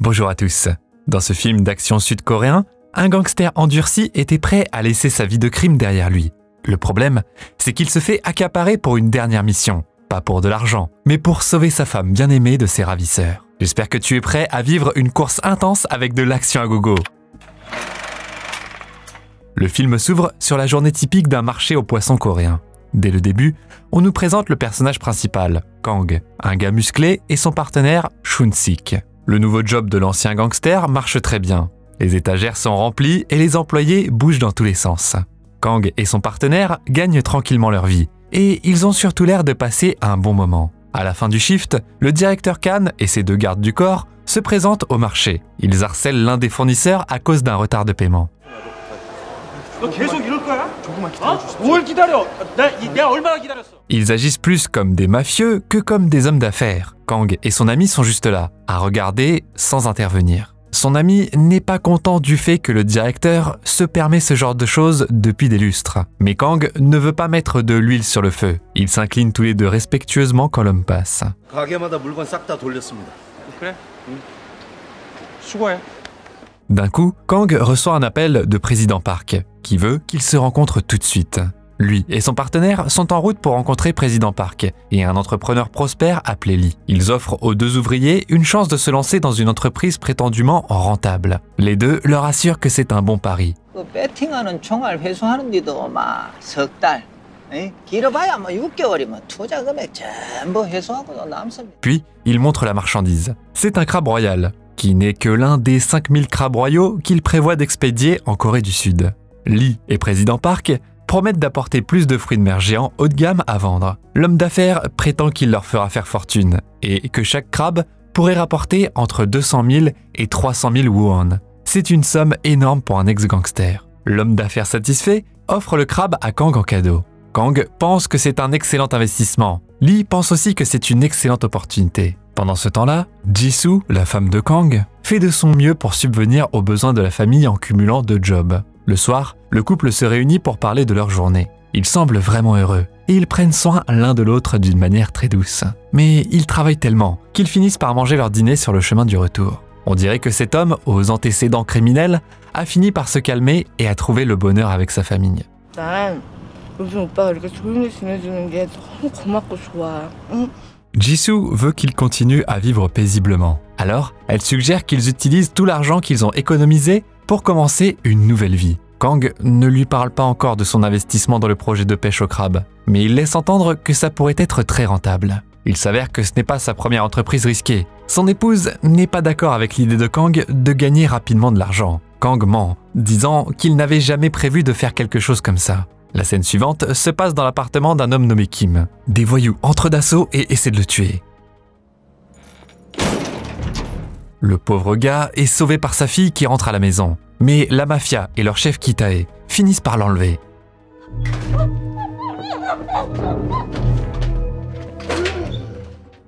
Bonjour à tous. Dans ce film d'action sud-coréen, un gangster endurci était prêt à laisser sa vie de crime derrière lui. Le problème, c'est qu'il se fait accaparer pour une dernière mission. Pas pour de l'argent, mais pour sauver sa femme bien-aimée de ses ravisseurs. J'espère que tu es prêt à vivre une course intense avec de l'action à gogo. Le film s'ouvre sur la journée typique d'un marché aux poissons coréen. Dès le début, on nous présente le personnage principal, Kang, un gars musclé et son partenaire, Chun-sik. Le nouveau job de l'ancien gangster marche très bien. Les étagères sont remplies et les employés bougent dans tous les sens. Kang et son partenaire gagnent tranquillement leur vie. Et ils ont surtout l'air de passer un bon moment. À la fin du shift, le directeur Kan et ses deux gardes du corps se présentent au marché. Ils harcèlent l'un des fournisseurs à cause d'un retard de paiement. Ils agissent plus comme des mafieux que comme des hommes d'affaires. Kang et son ami sont juste là, à regarder sans intervenir. Son ami n'est pas content du fait que le directeur se permet ce genre de choses depuis des lustres. Mais Kang ne veut pas mettre de l'huile sur le feu. Ils s'inclinent tous les deux respectueusement quand l'homme passe. D'un coup, Kang reçoit un appel de Président Park, qui veut qu'ils se rencontrent tout de suite. Lui et son partenaire sont en route pour rencontrer Président Park et un entrepreneur prospère appelé Lee. Ils offrent aux deux ouvriers une chance de se lancer dans une entreprise prétendument rentable. Les deux leur assurent que c'est un bon pari. Puis, ils montrent la marchandise. C'est un crabe royal, qui n'est que l'un des 5000 crabes royaux qu'ils prévoient d'expédier en Corée du Sud. Lee et Président Park promettent d'apporter plus de fruits de mer géants haut de gamme à vendre. L'homme d'affaires prétend qu'il leur fera faire fortune et que chaque crabe pourrait rapporter entre 200 000 et 300 000 won. C'est une somme énorme pour un ex-gangster. L'homme d'affaires satisfait offre le crabe à Kang en cadeau. Kang pense que c'est un excellent investissement. Lee pense aussi que c'est une excellente opportunité. Pendant ce temps-là, Jisoo, la femme de Kang, fait de son mieux pour subvenir aux besoins de la famille en cumulant deux jobs. Le soir, le couple se réunit pour parler de leur journée. Ils semblent vraiment heureux et ils prennent soin l'un de l'autre d'une manière très douce. Mais ils travaillent tellement qu'ils finissent par manger leur dîner sur le chemin du retour. On dirait que cet homme, aux antécédents criminels, a fini par se calmer et a trouvé le bonheur avec sa famille. Jisoo veut qu'ils continuent à vivre paisiblement. Alors, elle suggère qu'ils utilisent tout l'argent qu'ils ont économisé pour commencer une nouvelle vie. Kang ne lui parle pas encore de son investissement dans le projet de pêche au crabe, mais il laisse entendre que ça pourrait être très rentable. Il s'avère que ce n'est pas sa première entreprise risquée. Son épouse n'est pas d'accord avec l'idée de Kang de gagner rapidement de l'argent. Kang ment, disant qu'il n'avait jamais prévu de faire quelque chose comme ça. La scène suivante se passe dans l'appartement d'un homme nommé Kim. Des voyous entrent d'assaut et essaient de le tuer. Le pauvre gars est sauvé par sa fille qui rentre à la maison. Mais la mafia et leur chef Kitae finissent par l'enlever.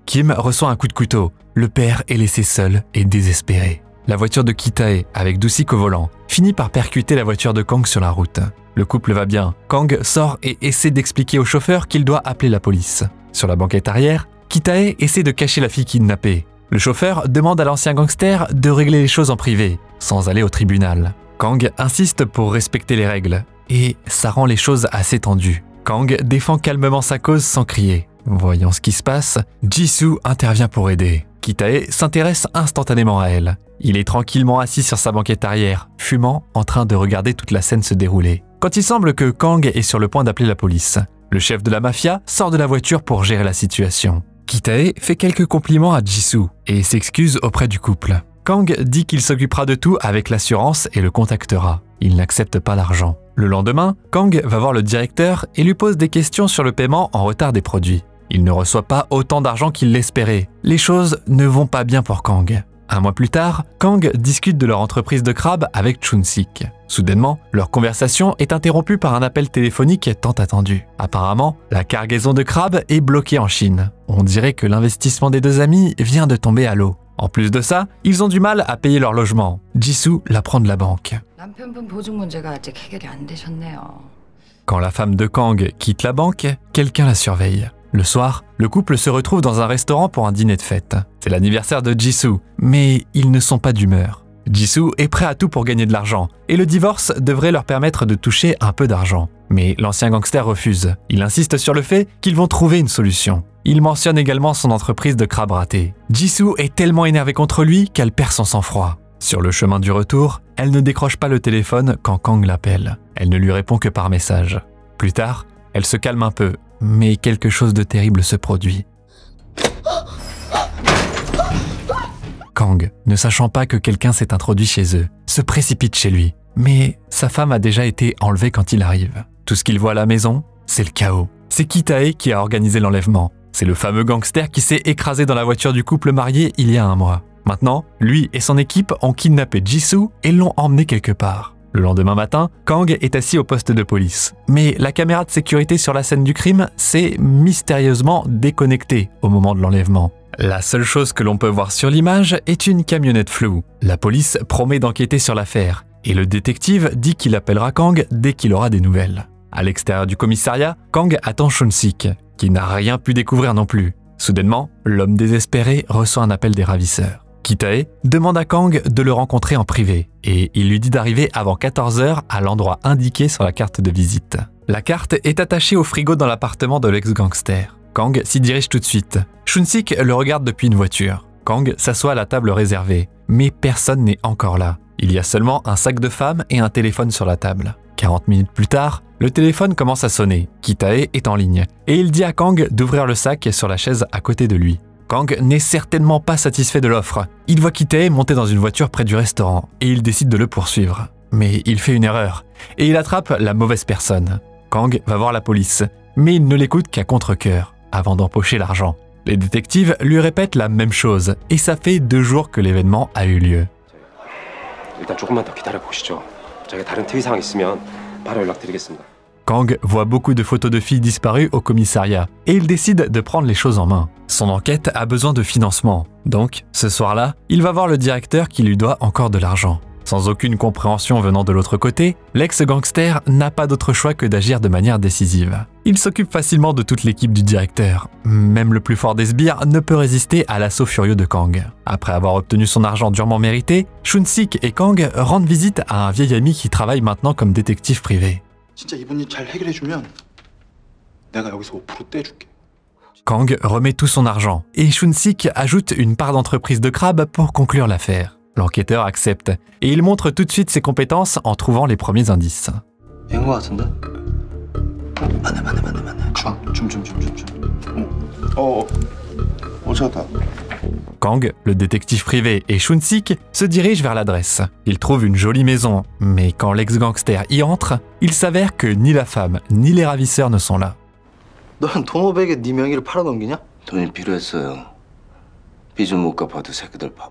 Kim reçoit un coup de couteau. Le père est laissé seul et désespéré. La voiture de Kitae, avec Do-sik au volant, finit par percuter la voiture de Kang sur la route. Le couple va bien. Kang sort et essaie d'expliquer au chauffeur qu'il doit appeler la police. Sur la banquette arrière, Kitae essaie de cacher la fille kidnappée. Le chauffeur demande à l'ancien gangster de régler les choses en privé, sans aller au tribunal. Kang insiste pour respecter les règles, et ça rend les choses assez tendues. Kang défend calmement sa cause sans crier. Voyant ce qui se passe, Jisoo intervient pour aider. Kitae s'intéresse instantanément à elle. Il est tranquillement assis sur sa banquette arrière, fumant, en train de regarder toute la scène se dérouler. Quand il semble que Kang est sur le point d'appeler la police, le chef de la mafia sort de la voiture pour gérer la situation. Kitae fait quelques compliments à Jisoo et s'excuse auprès du couple. Kang dit qu'il s'occupera de tout avec l'assurance et le contactera. Il n'accepte pas l'argent. Le lendemain, Kang va voir le directeur et lui pose des questions sur le paiement en retard des produits. Il ne reçoit pas autant d'argent qu'il l'espérait. Les choses ne vont pas bien pour Kang. Un mois plus tard, Kang discute de leur entreprise de crabe avec Chun-sik. Soudainement, leur conversation est interrompue par un appel téléphonique tant attendu. Apparemment, la cargaison de crabes est bloquée en Chine. On dirait que l'investissement des deux amis vient de tomber à l'eau. En plus de ça, ils ont du mal à payer leur logement. Jisoo l'apprend de la banque. Quand la femme de Kang quitte la banque, quelqu'un la surveille. Le soir, le couple se retrouve dans un restaurant pour un dîner de fête. C'est l'anniversaire de Jisoo, mais ils ne sont pas d'humeur. Jisoo est prêt à tout pour gagner de l'argent, et le divorce devrait leur permettre de toucher un peu d'argent. Mais l'ancien gangster refuse. Il insiste sur le fait qu'ils vont trouver une solution. Il mentionne également son entreprise de crabes ratés. Jisoo est tellement énervée contre lui qu'elle perd son sang-froid. Sur le chemin du retour, elle ne décroche pas le téléphone quand Kang l'appelle. Elle ne lui répond que par message. Plus tard, elle se calme un peu, mais quelque chose de terrible se produit. Kang, ne sachant pas que quelqu'un s'est introduit chez eux, se précipite chez lui. Mais sa femme a déjà été enlevée quand il arrive. Tout ce qu'il voit à la maison, c'est le chaos. C'est Kitae qui a organisé l'enlèvement. C'est le fameux gangster qui s'est écrasé dans la voiture du couple marié il y a un mois. Maintenant, lui et son équipe ont kidnappé Jisoo et l'ont emmené quelque part. Le lendemain matin, Kang est assis au poste de police. Mais la caméra de sécurité sur la scène du crime s'est mystérieusement déconnectée au moment de l'enlèvement. La seule chose que l'on peut voir sur l'image est une camionnette floue. La police promet d'enquêter sur l'affaire et le détective dit qu'il appellera Kang dès qu'il aura des nouvelles. À l'extérieur du commissariat, Kang attend Chun-sik, qui n'a rien pu découvrir non plus. Soudainement, l'homme désespéré reçoit un appel des ravisseurs. Kitae demande à Kang de le rencontrer en privé et il lui dit d'arriver avant 14 h à l'endroit indiqué sur la carte de visite. La carte est attachée au frigo dans l'appartement de l'ex-gangster. Kang s'y dirige tout de suite. Chun-sik le regarde depuis une voiture. Kang s'assoit à la table réservée, mais personne n'est encore là. Il y a seulement un sac de femme et un téléphone sur la table. 40 minutes plus tard, le téléphone commence à sonner. Kitae est en ligne et il dit à Kang d'ouvrir le sac sur la chaise à côté de lui. Kang n'est certainement pas satisfait de l'offre. Il voit Kitae monter dans une voiture près du restaurant et il décide de le poursuivre. Mais il fait une erreur et il attrape la mauvaise personne. Kang va voir la police, mais il ne l'écoute qu'à contre-cœur avant d'empocher l'argent. Les détectives lui répètent la même chose et ça fait 2 jours que l'événement a eu lieu. Kang voit beaucoup de photos de filles disparues au commissariat et il décide de prendre les choses en main. Son enquête a besoin de financement. Donc, ce soir-là, il va voir le directeur qui lui doit encore de l'argent. Sans aucune compréhension venant de l'autre côté, l'ex-gangster n'a pas d'autre choix que d'agir de manière décisive. Il s'occupe facilement de toute l'équipe du directeur. Même le plus fort des sbires ne peut résister à l'assaut furieux de Kang. Après avoir obtenu son argent durement mérité, Chun-sik et Kang rendent visite à un vieil ami qui travaille maintenant comme détective privé. Kang remet tout son argent et Chun-sik ajoute une part d'entreprise de crabe pour conclure l'affaire. L'enquêteur accepte et il montre tout de suite ses compétences en trouvant les premiers indices. Kang, le détective privé et Chun-sik se dirigent vers l'adresse. Ils trouvent une jolie maison, mais quand l'ex-gangster y entre, il s'avère que ni la femme ni les ravisseurs ne sont là.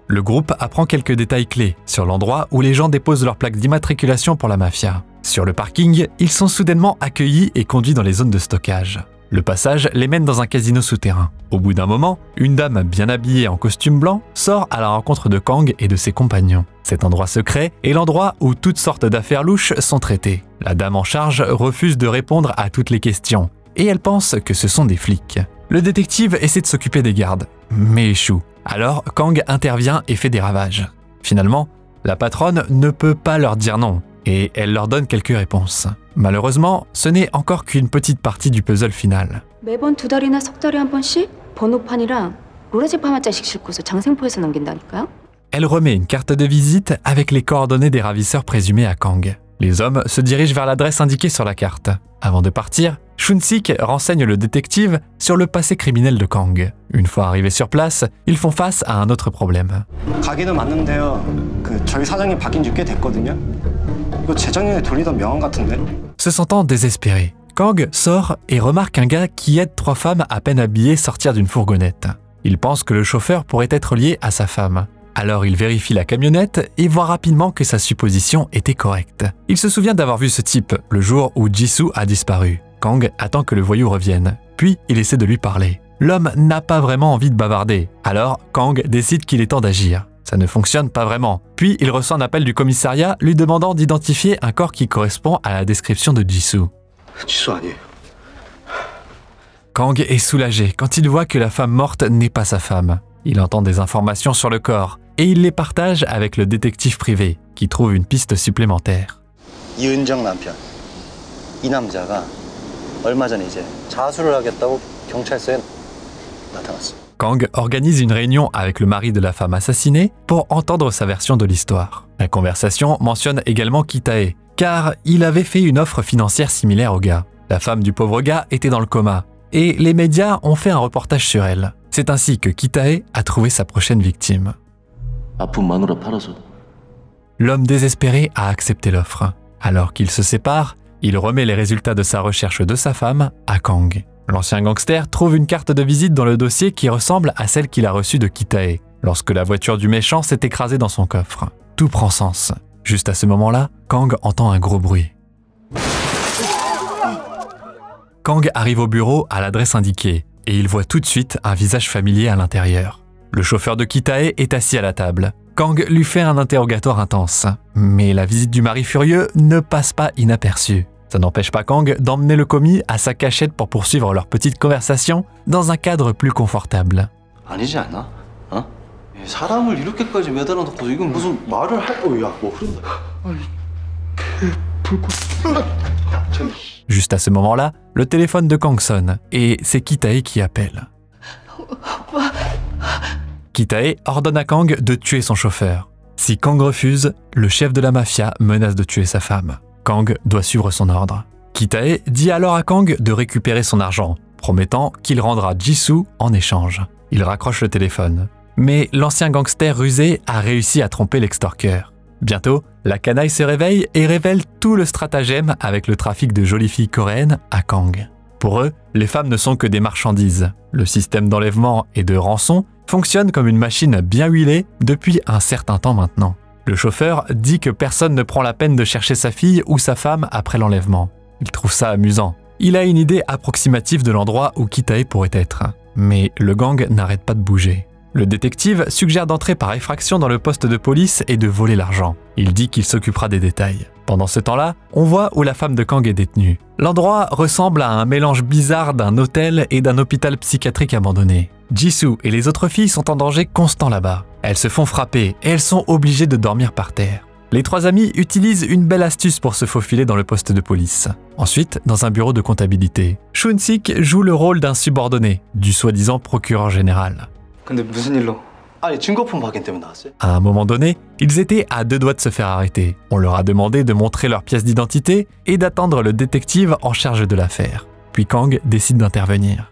Le groupe apprend quelques détails clés sur l'endroit où les gens déposent leurs plaques d'immatriculation pour la mafia. Sur le parking, ils sont soudainement accueillis et conduits dans les zones de stockage. Le passage les mène dans un casino souterrain. Au bout d'un moment, une dame bien habillée en costume blanc sort à la rencontre de Kang et de ses compagnons. Cet endroit secret est l'endroit où toutes sortes d'affaires louches sont traitées. La dame en charge refuse de répondre à toutes les questions et elle pense que ce sont des flics. Le détective essaie de s'occuper des gardes, mais échoue. Alors Kang intervient et fait des ravages. Finalement, la patronne ne peut pas leur dire non et elle leur donne quelques réponses. Malheureusement, ce n'est encore qu'une petite partie du puzzle final. 매번 2달이나 석 달에 한 번씩 번호판이랑 로라집 하나짜리씩 싣고서 장생포에서 넘긴다니까요? Elle remet une carte de visite avec les coordonnées des ravisseurs présumés à Kang. Les hommes se dirigent vers l'adresse indiquée sur la carte. Avant de partir, Chun-sik renseigne le détective sur le passé criminel de Kang. Une fois arrivés sur place, ils font face à un autre problème. 가게는 맞는데요. 저희 사장님 바뀐 지 꽤 됐거든요. 이거 재작년에 돌리던 명함 같은데. Se sentant désespéré, Kang sort et remarque un gars qui aide 3 femmes à peine habillées sortir d'une fourgonnette. Il pense que le chauffeur pourrait être lié à sa femme. Alors il vérifie la camionnette et voit rapidement que sa supposition était correcte. Il se souvient d'avoir vu ce type le jour où Jisoo a disparu. Kang attend que le voyou revienne, puis il essaie de lui parler. L'homme n'a pas vraiment envie de bavarder, alors Kang décide qu'il est temps d'agir. Ça ne fonctionne pas vraiment. Puis il reçoit un appel du commissariat lui demandant d'identifier un corps qui correspond à la description de Jisoo. Kang est soulagé quand il voit que la femme morte n'est pas sa femme. Il entend des informations sur le corps et il les partage avec le détective privé qui trouve une piste supplémentaire. 이은정 남편. 이 남자가 얼마 전에 이제 자수를 하겠다고 경찰서에 나타났어. Kang organise une réunion avec le mari de la femme assassinée pour entendre sa version de l'histoire. La conversation mentionne également Kitae, car il avait fait une offre financière similaire au gars. La femme du pauvre gars était dans le coma, et les médias ont fait un reportage sur elle. C'est ainsi que Kitae a trouvé sa prochaine victime. L'homme désespéré a accepté l'offre. Alors qu'ils se séparent, il remet les résultats de sa recherche de sa femme à Kang. L'ancien gangster trouve une carte de visite dans le dossier qui ressemble à celle qu'il a reçue de Kitae, lorsque la voiture du méchant s'est écrasée dans son coffre. Tout prend sens. Juste à ce moment-là, Kang entend un gros bruit. Kang arrive au bureau à l'adresse indiquée, et il voit tout de suite un visage familier à l'intérieur. Le chauffeur de Kitae est assis à la table. Kang lui fait un interrogatoire intense, mais la visite du mari furieux ne passe pas inaperçue. Ça n'empêche pas Kang d'emmener le commis à sa cachette pour poursuivre leur petite conversation dans un cadre plus confortable. 아니지 않아? 어? 사람을 이렇게까지 매달아 놓고 이건 무슨 말을 할 거야? 뭐 그런다. Juste à ce moment-là, le téléphone de Kang sonne et c'est Kitae qui appelle. Kitae ordonne à Kang de tuer son chauffeur. Si Kang refuse, le chef de la mafia menace de tuer sa femme. Kang doit suivre son ordre. Kitae dit alors à Kang de récupérer son argent, promettant qu'il rendra Jisoo en échange. Il raccroche le téléphone. Mais l'ancien gangster rusé a réussi à tromper l'extorqueur. Bientôt, la canaille se réveille et révèle tout le stratagème avec le trafic de jolies filles coréennes à Kang. Pour eux, les femmes ne sont que des marchandises. Le système d'enlèvement et de rançon fonctionne comme une machine bien huilée depuis un certain temps maintenant. Le chauffeur dit que personne ne prend la peine de chercher sa fille ou sa femme après l'enlèvement. Il trouve ça amusant. Il a une idée approximative de l'endroit où Kitae pourrait être. Mais le gang n'arrête pas de bouger. Le détective suggère d'entrer par effraction dans le poste de police et de voler l'argent. Il dit qu'il s'occupera des détails. Pendant ce temps-là, on voit où la femme de Kang est détenue. L'endroit ressemble à un mélange bizarre d'un hôtel et d'un hôpital psychiatrique abandonné. Jisoo et les autres filles sont en danger constant là-bas. Elles se font frapper et elles sont obligées de dormir par terre. Les trois amis utilisent une belle astuce pour se faufiler dans le poste de police. Ensuite, dans un bureau de comptabilité, Shun-sik joue le rôle d'un subordonné, du soi-disant procureur général. 근데 무슨 일로? 아니 증거품 확인 때문에 나왔어요? À un moment donné, ils étaient à deux doigts de se faire arrêter. On leur a demandé de montrer leurs pièces d'identité et d'attendre le détective en charge de l'affaire. Puis Kang décide d'intervenir.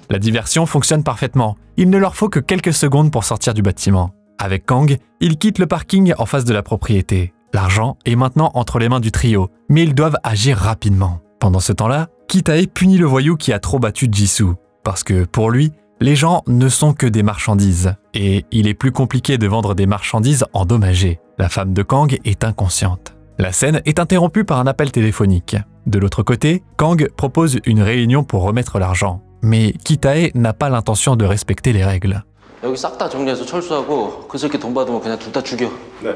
La diversion fonctionne parfaitement. Il ne leur faut que quelques secondes pour sortir du bâtiment. Avec Kang, ils quittent le parking en face de la propriété. L'argent est maintenant entre les mains du trio, mais ils doivent agir rapidement. Pendant ce temps-là, Kitae punit le voyou qui a trop battu Jisoo. Parce que pour lui, les gens ne sont que des marchandises. Et il est plus compliqué de vendre des marchandises endommagées. La femme de Kang est inconsciente. La scène est interrompue par un appel téléphonique. De l'autre côté, Kang propose une réunion pour remettre l'argent. Mais Kitae n'a pas l'intention de respecter les règles. 여기 싹 다 정리해서 철수하고 그 새끼 돈 받으면 그냥 둘 다 죽여. 네.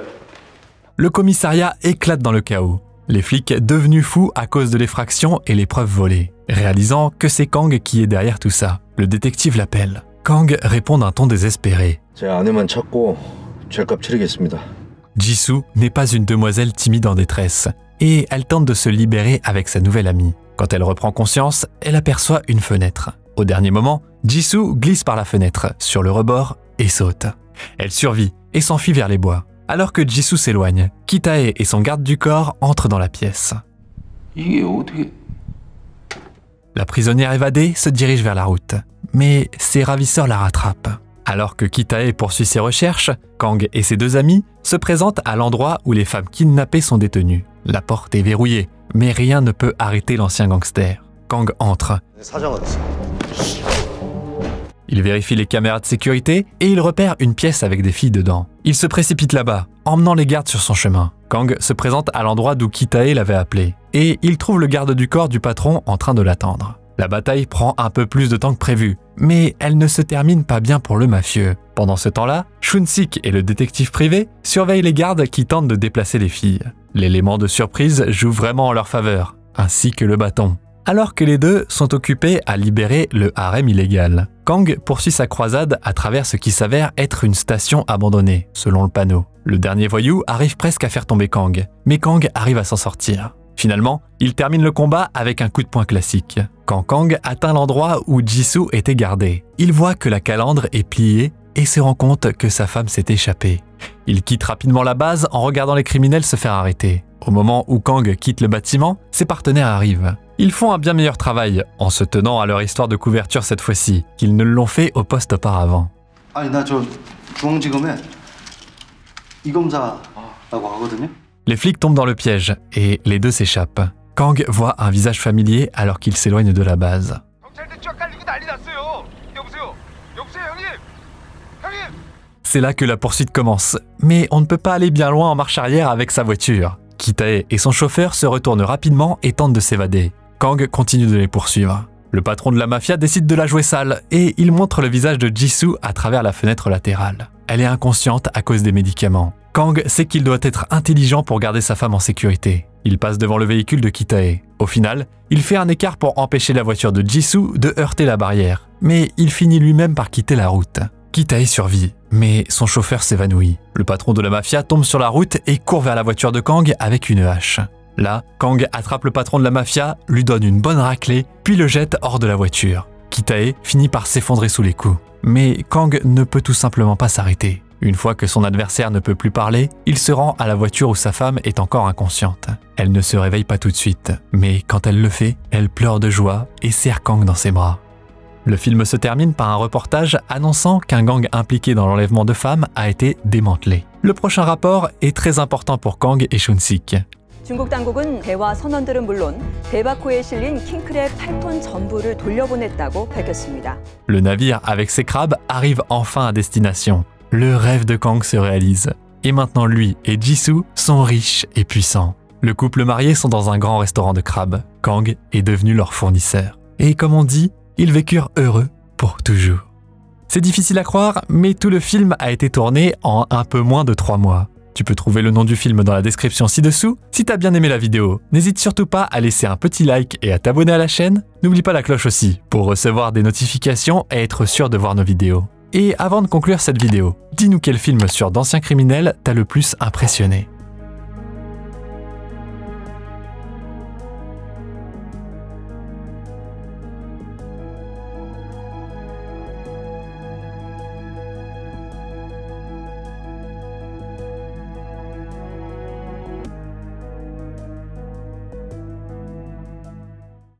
Le commissariat éclate dans le chaos. Les flics devenus fous à cause de l'effraction et les preuves volées. Réalisant que c'est Kang qui est derrière tout ça, le détective l'appelle. Kang répond d'un ton désespéré. 제 아내만 찾고 죄값 치르겠습니다. Jisoo n'est pas une demoiselle timide en détresse, et elle tente de se libérer avec sa nouvelle amie. Quand elle reprend conscience, elle aperçoit une fenêtre. Au dernier moment, Jisoo glisse par la fenêtre, sur le rebord, et saute. Elle survit et s'enfuit vers les bois. Alors que Jisoo s'éloigne, Kitae et son garde du corps entrent dans la pièce. 이게 어떻게... La prisonnière évadée se dirige vers la route, mais ses ravisseurs la rattrapent. Alors que Kitae poursuit ses recherches, Kang et ses deux amis se présentent à l'endroit où les femmes kidnappées sont détenues. La porte est verrouillée, mais rien ne peut arrêter l'ancien gangster. Kang entre. 사정 어딨어? Il vérifie les caméras de sécurité et il repère une pièce avec des filles dedans. Il se précipite là-bas, emmenant les gardes sur son chemin. Kang se présente à l'endroit d'où Kitae l'avait appelé, et il trouve le garde du corps du patron en train de l'attendre. La bataille prend un peu plus de temps que prévu, mais elle ne se termine pas bien pour le mafieux. Pendant ce temps-là, Shun-sik et le détective privé surveillent les gardes qui tentent de déplacer les filles. L'élément de surprise joue vraiment en leur faveur. ainsi que le bâton. Alors que les deux sont occupés à libérer le harem illégal, Kang poursuit sa croisade à travers ce qui s'avère être une station abandonnée, selon le panneau. Le dernier voyou arrive presque à faire tomber Kang, mais Kang arrive à s'en sortir. Finalement, il termine le combat avec un coup de poing classique. Quand Kang atteint l'endroit où Jisoo était gardé, il voit que la calandre est pliée et se rend compte que sa femme s'est échappée. Il quitte rapidement la base en regardant les criminels se faire arrêter. Au moment où Kang quitte le bâtiment, ses partenaires arrivent. Ils font un bien meilleur travail en se tenant à leur histoire de couverture cette fois-ci, qu'ils ne l'ont fait au poste auparavant. 아니 나 저 중앙지검에 이 검사라고 하거든요. Les flics tombent dans le piège et les deux s'échappent. Kang voit un visage familier alors qu'il s'éloigne de la base. C'est là que la poursuite commence, mais on ne peut pas aller bien loin en marche arrière avec sa voiture. Kitae et son chauffeur se retournent rapidement et tentent de s'évader. Kang continue de les poursuivre. Le patron de la mafia décide de la jouer sale et il montre le visage de Jisoo à travers la fenêtre latérale. Elle est inconsciente à cause des médicaments. Kang sait qu'il doit être intelligent pour garder sa femme en sécurité. Il passe devant le véhicule de Kitae. Au final, il fait un écart pour empêcher la voiture de Jisoo de heurter la barrière, mais il finit lui-même par quitter la route. Kitae survit, mais son chauffeur s'évanouit. Le patron de la mafia tombe sur la route et court vers la voiture de Kang avec une hache. Là, Kang attrape le patron de la mafia, lui donne une bonne raclée, puis le jette hors de la voiture. Kitae finit par s'effondrer sous les coups. Mais Kang ne peut tout simplement pas s'arrêter. Une fois que son adversaire ne peut plus parler, il se rend à la voiture où sa femme est encore inconsciente. Elle ne se réveille pas tout de suite, mais quand elle le fait, elle pleure de joie et serre Kang dans ses bras. Le film se termine par un reportage annonçant qu'un gang impliqué dans l'enlèvement de femmes a été démantelé. Le prochain rapport est très important pour Kang et Chun-sik. 중국 당국은 대화 선원들은 물론 대바코에 실린 킹크랩 8톤 전부를 돌려보냈다고 밝혔습니다. Le navire avec ses crabes arrive enfin à destination. Le rêve de Kang se réalise. Et maintenant lui et Jisoo sont riches et puissants. Le couple marié sont dans un grand restaurant de crabes. Kang est devenu leur fournisseur. Et comme on dit, ils vécurent heureux pour toujours. C'est difficile à croire, mais tout le film a été tourné en un peu moins de 3 mois. Tu peux trouver le nom du film dans la description ci-dessous. Si t'as bien aimé la vidéo, n'hésite surtout pas à laisser un petit like et à t'abonner à la chaîne. N'oublie pas la cloche aussi, pour recevoir des notifications et être sûr de voir nos vidéos. Et avant de conclure cette vidéo, dis-nous quel film sur d'anciens criminels t'a le plus impressionné.